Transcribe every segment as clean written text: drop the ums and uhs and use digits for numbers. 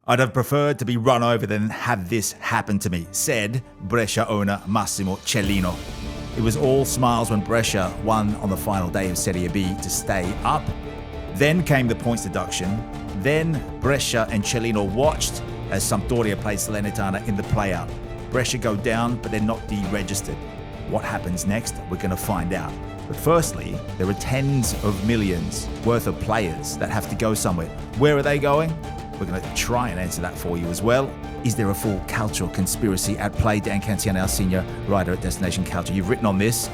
I'd have preferred to be run over than have this happen to me, said Brescia owner Massimo Cellino. It was all smiles when Brescia won on the final day of Serie B to stay up. Then came the points deduction. Then Brescia and Cellino watched as Sampdoria played Salernitana in the play-out. Brescia go down, but they're not deregistered. What happens next? We're going to find out. But firstly, there are tens of millions worth of players that have to go somewhere. Where are they going? We're going to try and answer that for you as well. Is there a full calcio conspiracy at play? Dan Cancian, our senior writer at Destination Calcio. You've written on this.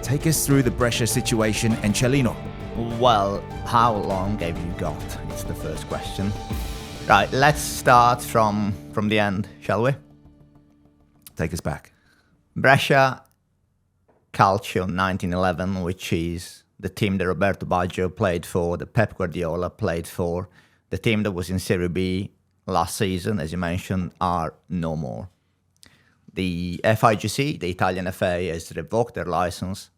Take us through the Brescia situation and Cellino. Well, how long have you got? It's the first question. Right, let's start from the end, shall we? Take us back. Brescia Calcio 1911, which is the team that Roberto Baggio played for, that Pep Guardiola played for, the team that was in Serie B last season, as you mentioned, are no more. The FIGC, the Italian FA, has revoked their license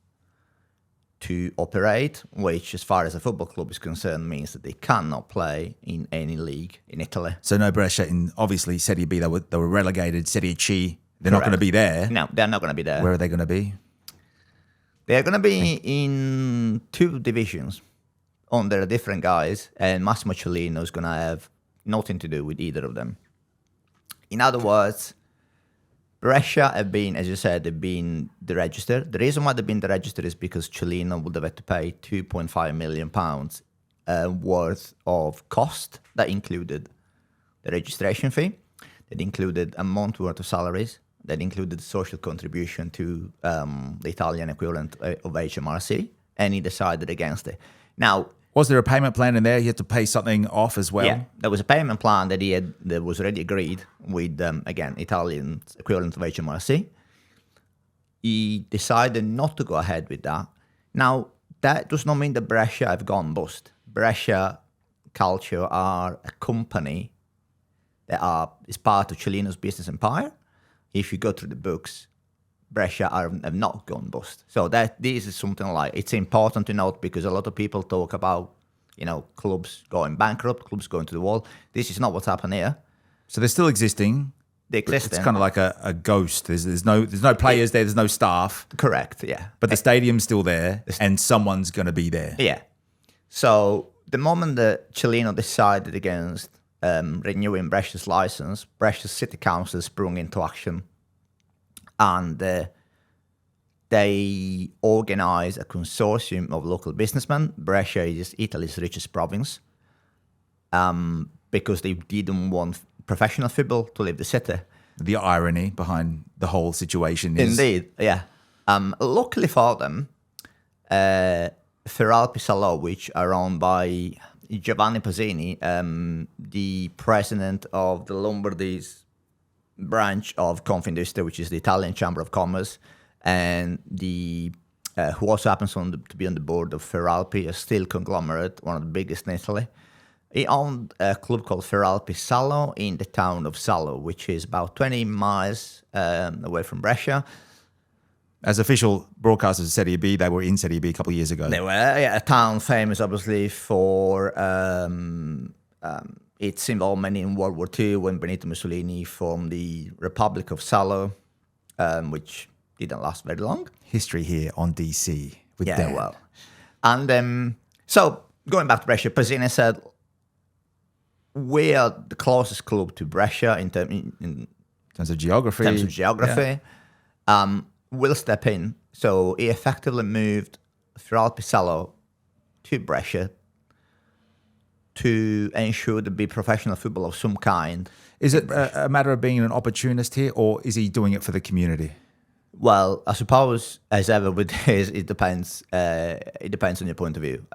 to operate, which, as far as a football club is concerned, means that they cannot play in any league in Italy. So no Brescia in, obviously, Serie B. They were relegated. Serie C, they're not going to be there. No, they're not going to be there. Where are they going to be? They're going to be in two divisions under different guys, and Massimo Cellino is going to have nothing to do with either of them. In other words, Brescia have been, as you said, they've been deregistered. The reason why they've been deregistered is because Cellino would have had to pay £2.5 million worth of cost. That included the registration fee, that included a month worth of salaries, that included social contribution to the Italian equivalent of HMRC, and he decided against it. Now, was there a payment plan in there? You had to pay something off as well? Yeah, there was a payment plan that was already agreed with, again, Italian equivalent of HMRC. He decided not to go ahead with that. Now, that does not mean that Brescia have gone bust. Brescia Calcio are a company that is part of Cellino's business empire. If you go through the books, Brescia have not gone bust. So this is something like, it's important to note because a lot of people talk about, clubs going bankrupt, clubs going to the wall. This is not what's happened here. So they're still existing. They exist. It's kind of like a ghost. There's no players there. There's no staff. Correct. Yeah. But the stadium's still there, and someone's going to be there. Yeah. So the moment that Cellino decided against renewing Brescia's license, Brescia's city council sprung into action. And they organized a consortium of local businessmen. Brescia is Italy's richest province because they didn't want professional football to leave the city. The irony behind the whole situation is... Indeed, yeah. Luckily for them, FeralpiSalò, which are owned by Giovanni Pasini, the president of the Lombardy's branch of Confindustria, which is the Italian Chamber of Commerce, and who also happens to be on the board of Feralpi, a steel conglomerate, one of the biggest in Italy. He owned a club called FeralpiSalò in the town of Salo, which is about 20 miles away from Brescia. As official broadcasters of Serie B, they were in Serie B a couple of years ago. They were, a town famous, obviously, for its involvement in World War II when Benito Mussolini formed the Republic of Salo, which didn't last very long. History here on DC with Dan. Well. And so, going back to Brescia, Pasini said, we are the closest club to Brescia in terms of geography. Yeah. We'll step in. So he effectively moved FeralpiSalò to Brescia to ensure there be professional football of some kind. Is it a matter of being an opportunist here, or is he doing it for the community? Well, I suppose, as ever with this, it depends. It depends on your point of view.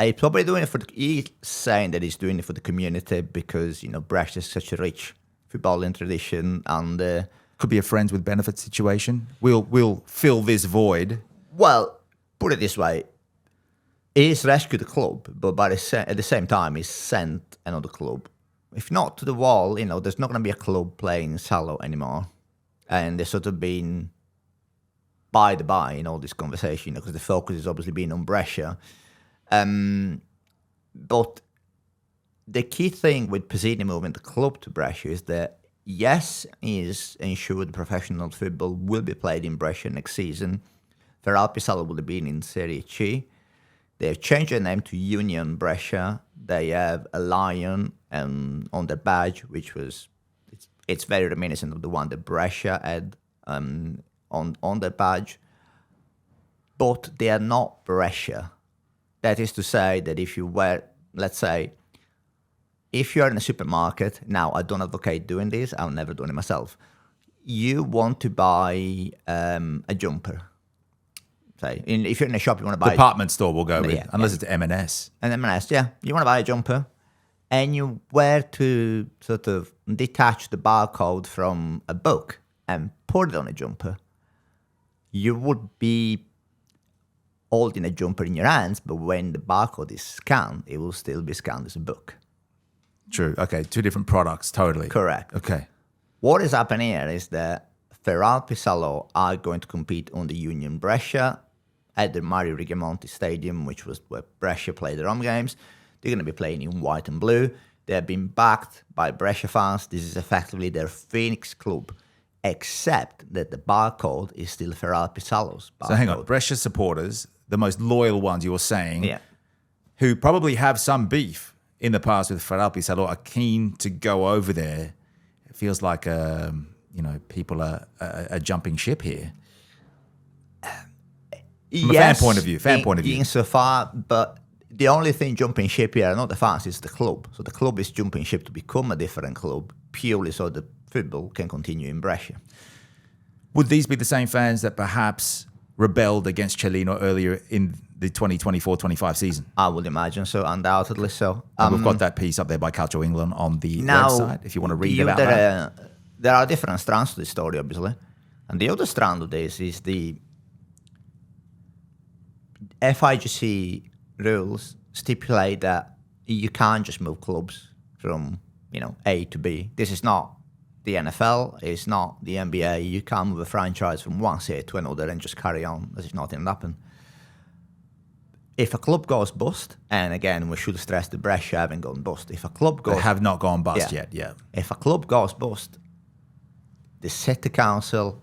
He's probably doing it he's saying that he's doing it for the community because, Brescia is such a rich footballing tradition and... could be a friends with benefits situation. We'll fill this void. Well, put it this way. He's rescued the club, but at the same time, he's sent another club. If not to the wall, there's not going to be a club playing in Salo anymore. And they're sort of been by the by in all this conversation, because the focus has obviously been on Brescia. But the key thing with Pizzini moving the club to Brescia is that, yes, is ensured professional football will be played in Brescia next season. FeralpiSalò will have been in Serie C. They've changed their name to Union Brescia. They have a lion on their badge, which was, it's very reminiscent of the one that Brescia had on their badge. But they are not Brescia. That is to say that if you were, let's say, if you're in a supermarket, now I don't advocate doing this, I'll never do it myself. You want to buy a jumper. Say, if you're in a shop, you want to buy... Department store we'll go with, Yeah, unless it's M&S. An M&S, yeah. You want to buy a jumper, and you were to sort of detach the barcode from a book and put it on a jumper, you would be holding a jumper in your hands, but when the barcode is scanned, it will still be scanned as a book. True. Okay, two different products, totally. Correct. Okay. What is happening here is that FeralpiSalò are going to compete on the Union Brescia at the Mario Rigamonti Stadium, which was where Brescia played their home games. They're going to be playing in white and blue. They have been backed by Brescia fans. This is effectively their Phoenix club, except that the barcode is still FeralpiSalò's barcode. So hang on, Brescia supporters, the most loyal ones you were saying, Yeah. who probably have some beef in the past with FeralpiSalò, are keen to go over there. It feels like, people are jumping ship here. From a fan point of view, Insofar, but the only thing jumping ship here are not the fans, it's the club. So the club is jumping ship to become a different club, purely so the football can continue in Brescia. Would these be the same fans that perhaps rebelled against Cellino earlier in the 2024-25 season? I would imagine so, undoubtedly so. And we've got that piece up there by Calcio England on the now, website, if you want to read about that. There are different strands to this story, obviously. And the other strand of this is the FIGC rules stipulate that you can't just move clubs from, A to B. This is not the NFL, it's not the NBA. You can't move a franchise from one city to another and just carry on as if nothing happened. If a club goes bust, and again, we should stress the Brescia haven't gone bust. If a club goes... They have not gone bust yet, yeah. If a club goes bust, the city council,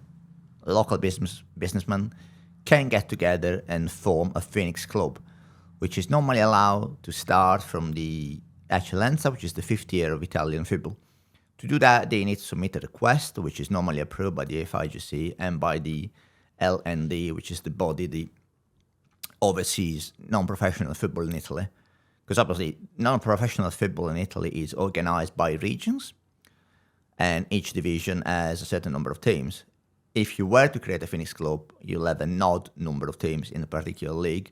local businessmen can get together and form a Phoenix club, which is normally allowed to start from the Eccellenza, which is the 5th year of Italian football. To do that, they need to submit a request, which is normally approved by the FIGC and by the LND, which is the body that oversees non-professional football in Italy. Because obviously, non-professional football in Italy is organized by regions, and each division has a certain number of teams. If you were to create a Phoenix club, you'll have an odd number of teams in a particular league,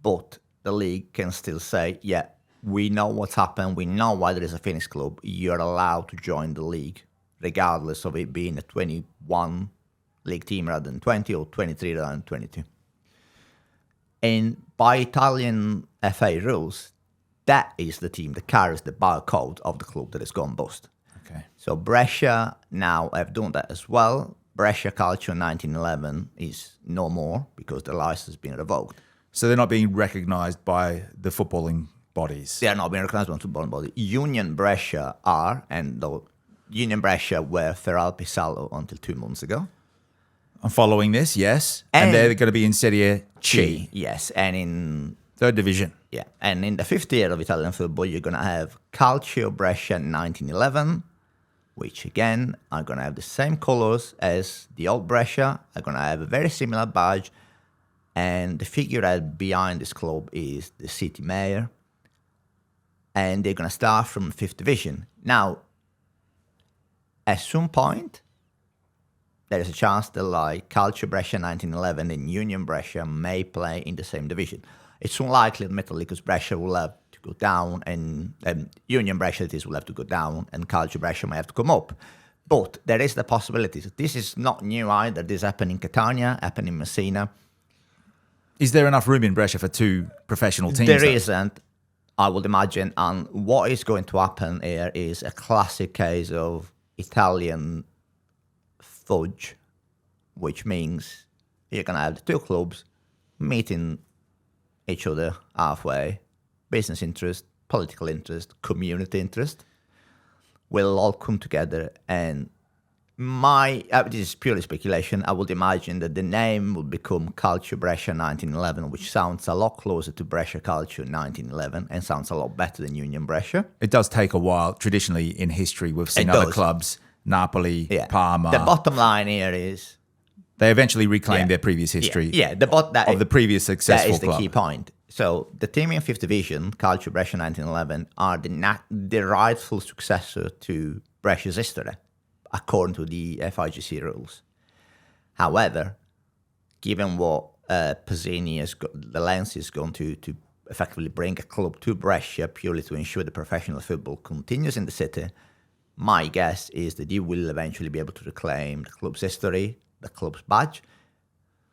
but the league can still say, yeah, we know what's happened, we know why there is a Phoenix club, you're allowed to join the league, regardless of it being a 21 league team rather than 20 or 23 rather than 22. And by Italian FA rules, that is the team that carries the barcode of the club that has gone bust. Okay. So Brescia now have done that as well. Brescia Calcio 1911 is no more because the license has been revoked. So they're not being recognised by the footballing bodies? They are not being recognised by the footballing body. Union Brescia are, and the Union Brescia were FeralpiSalò until 2 months ago. I'm following this, yes. And they're going to be in Serie C. Yes, and in... 3rd division. Yeah, and in the 5th year of Italian football, you're going to have Calcio Brescia 1911, which again are going to have the same colours as the old Brescia, are going to have a very similar badge, and the figurehead behind this club is the city mayor, and they're going to start from 5th division. Now, at some point, there is a chance that like Calcio Brescia 1911 and Union Brescia may play in the same division. It's unlikely, admittedly, because Brescia will have to go down and Union Brescia will have to go down and Calcio Brescia may have to come up. But there is the possibility. This is not new either. This happened in Catania, happened in Messina. Is there enough room in Brescia for 2 professional teams? There isn't, I would imagine. And what is going to happen here is a classic case of Italian fudge, which means you're going to have the 2 clubs meeting each other halfway, business interest, political interest, community interest, will all come together. And this is purely speculation. I would imagine that the name will become Calcio Brescia 1911, which sounds a lot closer to Brescia Calcio 1911 and sounds a lot better than Union Brescia. It does take a while. Traditionally in history, we've seen other clubs, Napoli, Parma. The bottom line here is they eventually reclaim their previous history of the previous successful club. That is the key point. So the team in 5th division, Calcio Brescia 1911, are the rightful successor to Brescia's history, according to the FIGC rules. However, given what Pazzini the lens is going to effectively bring a club to Brescia purely to ensure the professional football continues in the city, my guess is that you will eventually be able to reclaim the club's history, the club's badge.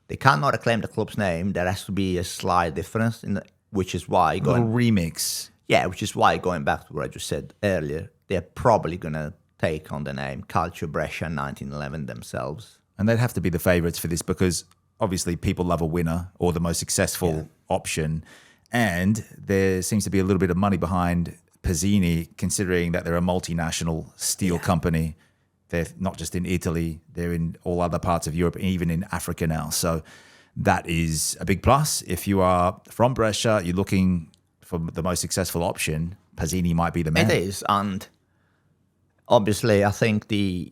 They cannot reclaim the club's name. There has to be a slight difference, which is why... remix. Yeah, which is why, going back to what I just said earlier, they're probably going to take on the name Calcio Brescia 1911 themselves. And they'd have to be the favourites for this because obviously people love a winner or the most successful option. And there seems to be a little bit of money behind Pazzini, considering that they're a multinational steel company. They're not just in Italy, they're in all other parts of Europe, and even in Africa now. So that is a big plus. If you are from Brescia, you're looking for the most successful option, Pazzini might be the man. It is, and obviously I think the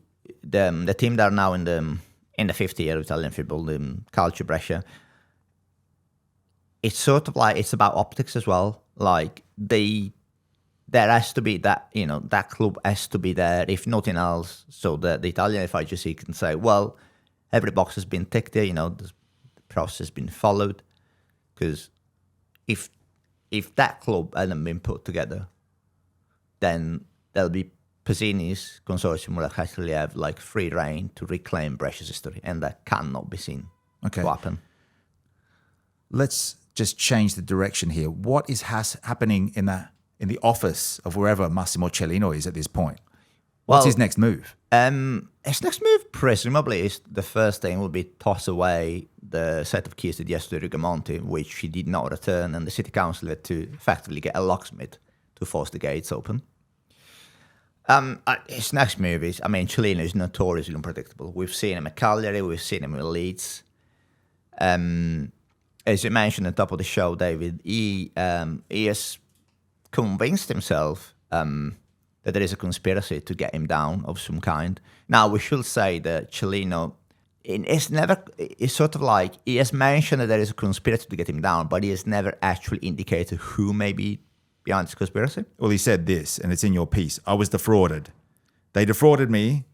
team that are now in the 5th year of Italian football, the Calcio Brescia, it's sort of like, it's about optics as well. Like there has to be that, that club has to be there, if nothing else, so that the Italian FIGC can say, well, every box has been ticked here, the process has been followed. Because if that club hadn't been put together, then there'll be Pazzini's consortium will actually have like free reign to reclaim Brescia's history, and that cannot be seen to happen. Let's just change the direction here. What is happening in the office of wherever Massimo Cellino is at this point? What's his next move? His next move, presumably, is the first thing will be toss away the set of keys to the Estuary Rigamonti, which he did not return, and the city council had to effectively get a locksmith to force the gates open. His next move is, Cellino is notoriously unpredictable. We've seen him at Cagliari, we've seen him at Leeds. As you mentioned at the top of the show, David, he has convinced himself that there is a conspiracy to get him down of some kind. Now, we should say that Cellino, it's sort of like, he has mentioned that there is a conspiracy to get him down, but he has never actually indicated who may be behind this conspiracy. Well, he said this, and it's in your piece. I was defrauded. They defrauded me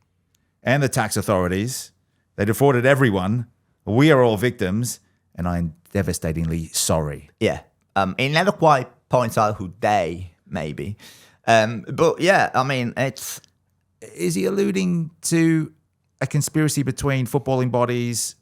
and the tax authorities. They defrauded everyone. We are all victims, and I'm devastatingly sorry. Yeah. He never quite points out who they may be. But yeah, it's... Is he alluding to a conspiracy between footballing bodies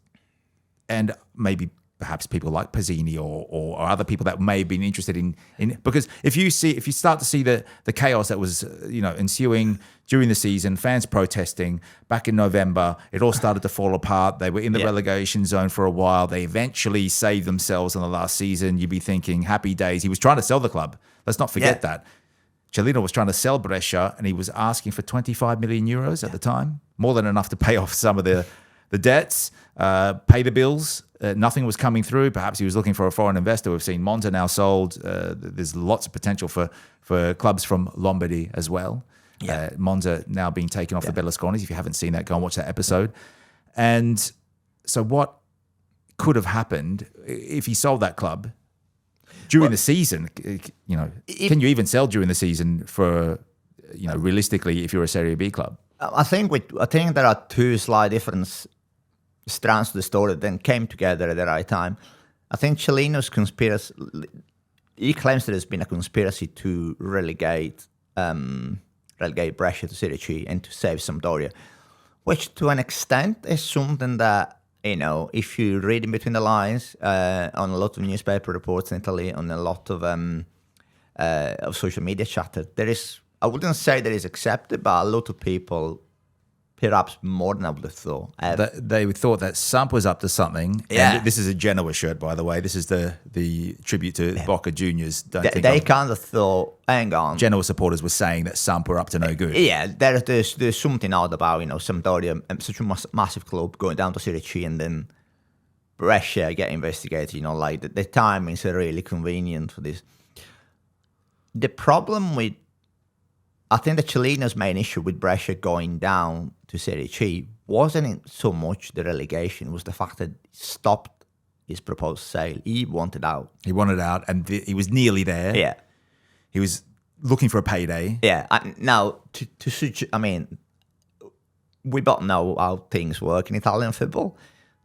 and maybe perhaps people like Pazzini or other people that may have been interested in because if you start to see the chaos that was ensuing during the season, fans protesting back in November, it all started to fall apart. They were in the relegation zone for a while. They eventually saved themselves in the last season. You'd be thinking happy days. He was trying to sell the club. Let's not forget that. Cellino was trying to sell Brescia, and he was asking for 25 million euros at the time, more than enough to pay off some of the debts, pay the bills. Nothing was coming through. Perhaps he was looking for a foreign investor. We've seen Monza now sold. There's lots of potential for clubs from Lombardy as well. Yeah. Monza now being taken off the Berlusconis. If you haven't seen that, go and watch that episode. And so what could have happened if he sold that club during the season? Can you even sell during the season for, realistically, if you're a Serie B club? I think there are two slight different strands to the story that came together at the right time. I think Cellino's conspiracy, he claims that there's been a conspiracy to relegate Brescia to Serie C and to save Sampdoria, which to an extent is something that, if you read in between the lines on a lot of newspaper reports in Italy, on a lot of social media chatter, there is, I wouldn't say that is accepted, but a lot of people perhaps more than I would have thought. They thought that Samp was up to something. Yeah. And this is a Genoa shirt, by the way. This is the tribute to Boca Juniors. They kind of thought, hang on. Genoa supporters were saying that Samp were up to no good. Yeah, there's something odd about, Sampdoria, such a massive club going down to Serie C and then Brescia get investigated, like the timings are really convenient for this. The problem with, I think the Cellino's main issue with Brescia going down to Serie C wasn't so much the relegation, it was the fact that he stopped his proposed sale. He wanted out. He wanted out, and he was nearly there. Yeah. He was looking for a payday. Yeah. Now, we both know how things work in Italian football.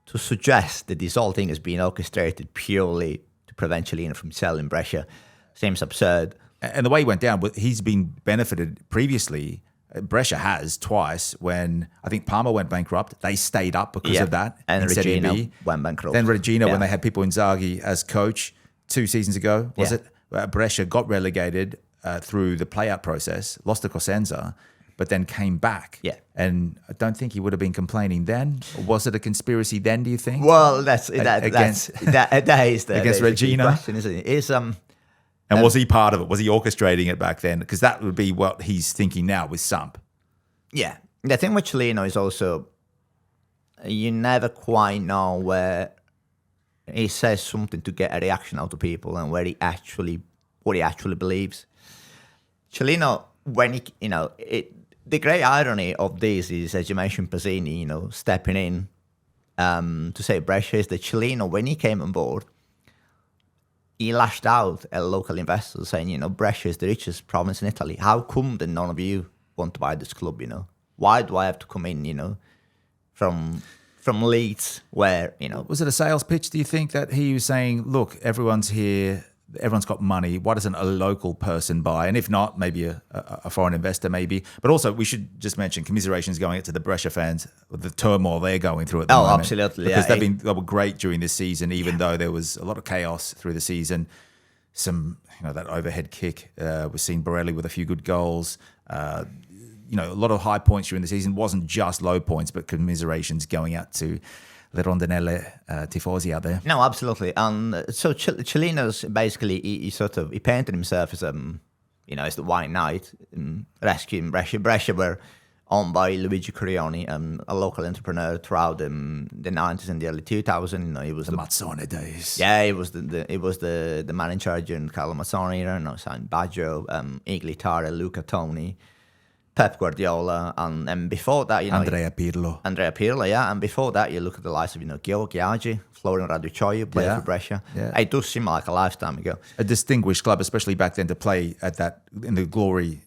To suggest that this whole thing has been orchestrated purely to prevent Cellino from selling Brescia seems absurd. And the way he went down, he's been benefited previously. Brescia has twice when I think Parma went bankrupt. They stayed up because of that. And in Serie Regina B. went bankrupt. Then Regina, when they had Pippo Inzaghi as coach 2 seasons ago, was it? Brescia got relegated through the playout process, lost to Cosenza, but then came back. Yeah. And I don't think he would have been complaining then. Or was it a conspiracy then, do you think? Well, that is the against Regina question, isn't it? And was he part of it? Was he orchestrating it back then? Because that would be what he's thinking now with Samp. Yeah. The thing with Cellino is also you never quite know where he says something to get a reaction out of people and what he actually believes. Cellino, when he, the great irony of this is, as you mentioned, Pazzini, stepping in to say Brescia, is that Cellino, when he came on board, he lashed out at local investors saying, Brescia is the richest province in Italy. How come that none of you want to buy this club, Why do I have to come in, from Leeds where, Was it a sales pitch, do you think, that he was saying, look, everyone's here, everyone's got money, why doesn't a local person buy? And if not, maybe a foreign investor maybe. But also, we should just mention commiserations going out to the Brescia fans with the turmoil they're going through at the moment. Oh, absolutely. Because they were great during this season, even though there was a lot of chaos through the season. Some, that overhead kick. We've seen Borelli with a few good goals. A lot of high points during the season. It wasn't just low points, but commiserations going out to Le Rondinelle tifosi out there. No, absolutely. And so Cellino's basically, he painted himself as as the White Knight, rescuing Brescia. Brescia were owned by Luigi Corioni, a local entrepreneur throughout the 90s and the early 2000s. He was the Mazzone days. Yeah, he was the man in charge during Carlo Mazzoni. Signed Baggio, Iglitare, Luca Toni, Pep Guardiola, and before that, Andrea Pirlo, yeah. And before that, you look at the likes of, Georg Agi, Florian Raducioiu, played for Brescia. Yeah. It does seem like a lifetime ago. A distinguished club, especially back then, to play at that, in the glory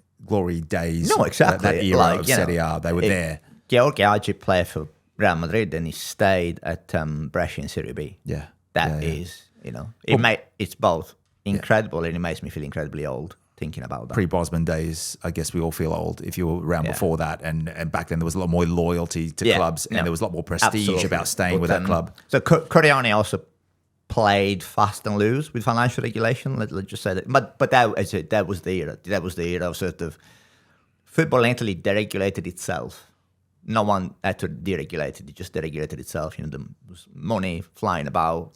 days. No, exactly. That era of Serie A, they were there. Georg Agi played for Real Madrid, and he stayed at Brescia in Serie B. Yeah. That is, it's both incredible, and it makes me feel incredibly old thinking about that. Pre-Bosman days, I guess we all feel old if you were around before that. And back then there was a lot more loyalty to clubs, and there was a lot more prestige about staying with that club. So Coriani also played fast and loose with financial regulation. Let's just say that. But that was the era. That was the era of sort of football in Italy deregulated itself. No one had to deregulate it. It just deregulated itself. There was money flying about,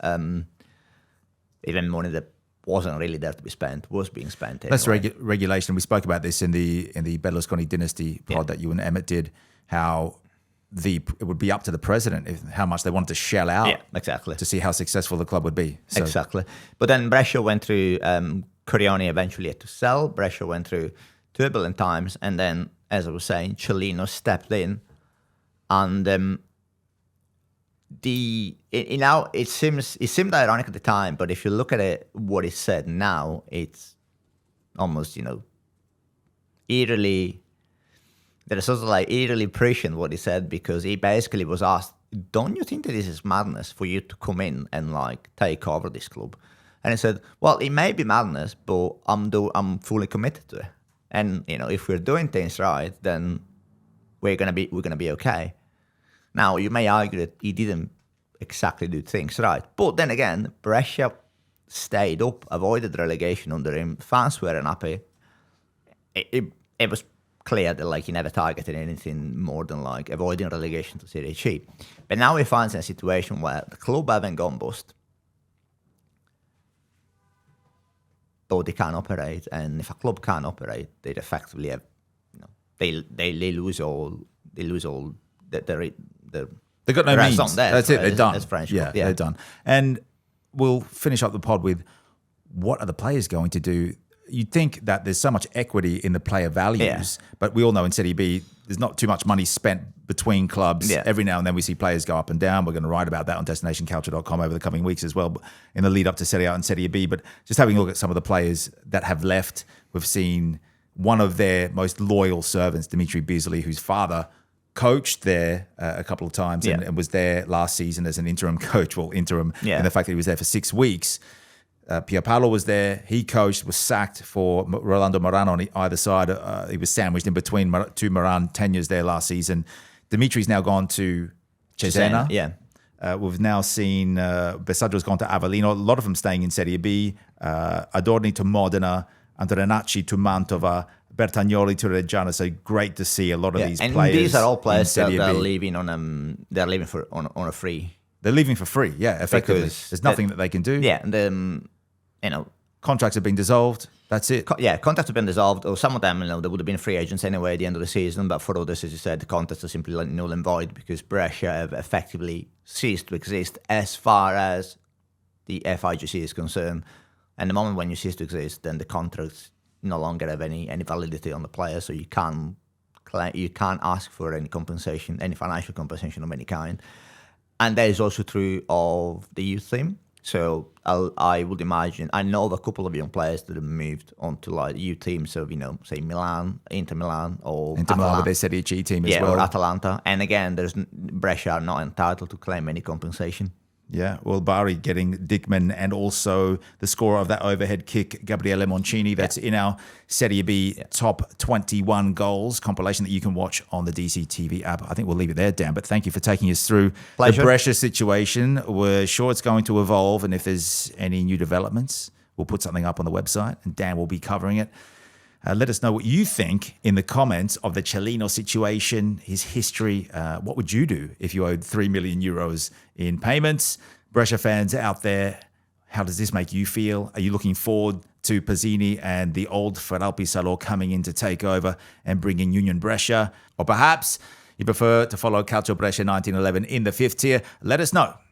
even money that wasn't really there to be spent, was being spent anyway. That's regulation. We spoke about this in the Berlusconi dynasty pod that you and Emmet did, how it would be up to the president how much they wanted to shell out exactly. to see how successful the club would be. So. Exactly. But then Brescia went through, Corioni eventually had to sell. Brescia went through turbulent times. And then, as I was saying, Cellino stepped in. And it seemed ironic at the time, but if you look at it, what he said now, it's almost eerily. There is sort of like eerily prescient what he said, because he basically was asked, "Don't you think that this is madness for you to come in and take over this club?" And he said, "Well, it may be madness, but I'm fully committed to it. And if we're doing things right, then we're gonna be okay." Now, you may argue that he didn't exactly do things right. But then again, Brescia stayed up, avoided relegation under him. Fans were unhappy. It was clear that like he never targeted anything more than like avoiding relegation to Serie C. But now he finds in a situation where the club haven't gone bust, though they can't operate, and if a club can't operate, they effectively have, they lose all the They've got no means. That's it. They're done. As French, yeah, they're done. And we'll finish up the pod with what are the players going to do? You'd think that there's so much equity in the player values, but we all know in Serie B, there's not too much money spent between clubs. Yeah. Every now and then we see players go up and down. We're going to write about that on destination.calcio.com over the coming weeks as well, in the lead up to Serie A and Serie B. But just having a look at some of the players that have left, we've seen one of their most loyal servants, Dimitri Beasley, whose father coached there a couple of times and was there last season as an interim coach. Well, interim in the fact that he was there for 6 weeks. Pierpaolo was there. He coached, was sacked for Rolando Moran on either side. He was sandwiched in between two Moran tenures there last season. Dimitri's now gone to Cesena. We've now seen Bessaggio's gone to Avellino. A lot of them staying in Serie B. Adorni to Modena. Andrenacci to Mantova. Bertagnoli to Reggiana. So great to see a lot of these players. And these are all players that are B. leaving on a free. They're leaving for free, effectively. Because there's nothing that they can do. Yeah, and contracts have been dissolved. That's it. Contracts have been dissolved, or some of them, they would have been free agents anyway at the end of the season. But for others, as you said, the contracts are simply null and void because Brescia have effectively ceased to exist as far as the FIGC is concerned. And the moment when you cease to exist, then the contracts no longer have any validity on the player, so you can't ask for any compensation, any financial compensation of any kind. And that is also true of the youth team. So I would imagine, I know of a couple of young players that have moved on to like youth teams of, say Milan, Inter Milan, or Inter Milan with their Serie C team as well. Or Atalanta. And again, Brescia are not entitled to claim any compensation. Yeah, well, Bari getting Dickman and also the scorer of that overhead kick, Gabriele Moncini. That's in our Serie B top 21 goals compilation that you can watch on the DC TV app. I think we'll leave it there, Dan, but thank you for taking us through the Brescia situation. We're sure it's going to evolve, and if there's any new developments, we'll put something up on the website, and Dan will be covering it. Let us know what you think in the comments of the Cellino situation, his history. What would you do if you owed 3 million euros in payments? Brescia fans out there, how does this make you feel? Are you looking forward to Pazzini and the old FeralpiSalò coming in to take over and bring in Union Brescia? Or perhaps you prefer to follow Calcio Brescia 1911 in the 5th tier? Let us know.